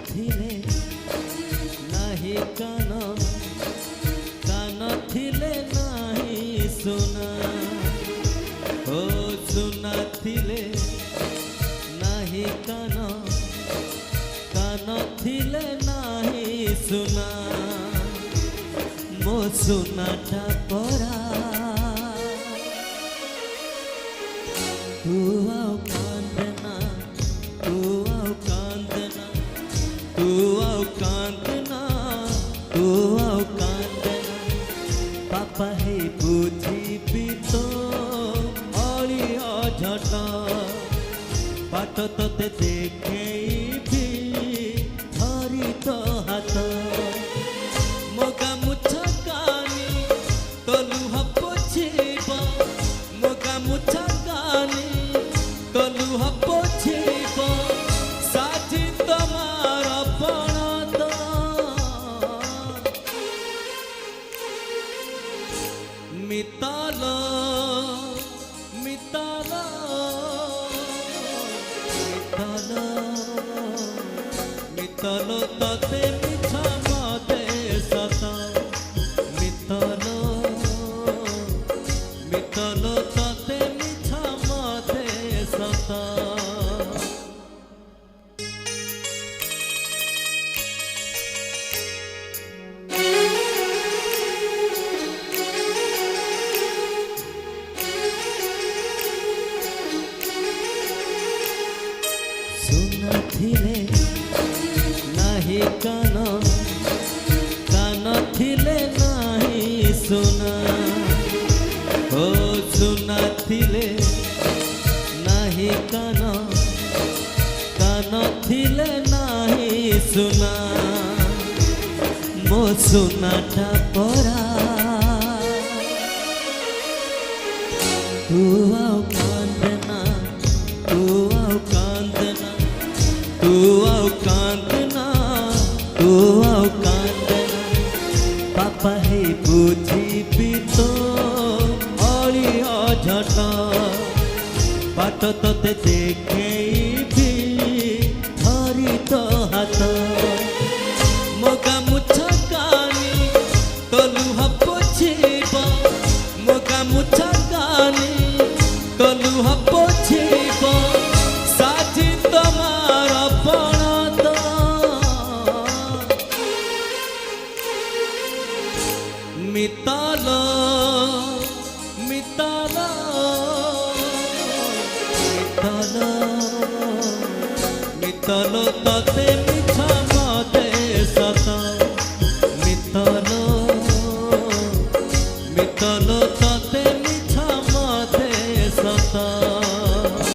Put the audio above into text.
थिले नाही कान कान थिले नाही सुना ओ सुना थिले नाही कान कान थिले नाही सुना मो सुनाटा परा तू आओ कांदना तू आओ कांदना तू आओ कांदना तू आओ कांदना पापा है बुझी तो अली अझट बाट तोते देखे भी धरी तो हाथ मोगा मुछा कानी तो लुह पोछिब मोगा मुछा कानी तो लुह पोछिब साथी तमार पण तो मिताल मिताल मिताल मिताल तते मिछा मते सत मिताल मिताल तते मिछा मते सत सुना थिले नाही कान कान थिले नाही सुना ओ सुना थिले नाही कान कान थिले नाही सुना मो सुनाटा परा तू आओ कांदना तू आओ कांदना तू आओ कांदना तू आओ कांदना पापा है बुझी तो अली अझट बाट तोते देखे भी धरी तो हाथ मोगा मुछा कानी तो लुह पोछिब मोगा मुछा कानी तो लुह पोछिब साथी तमार पण तो मिताल मिताल मिताल मिताल तते मिछा मते सत मिताल मिताल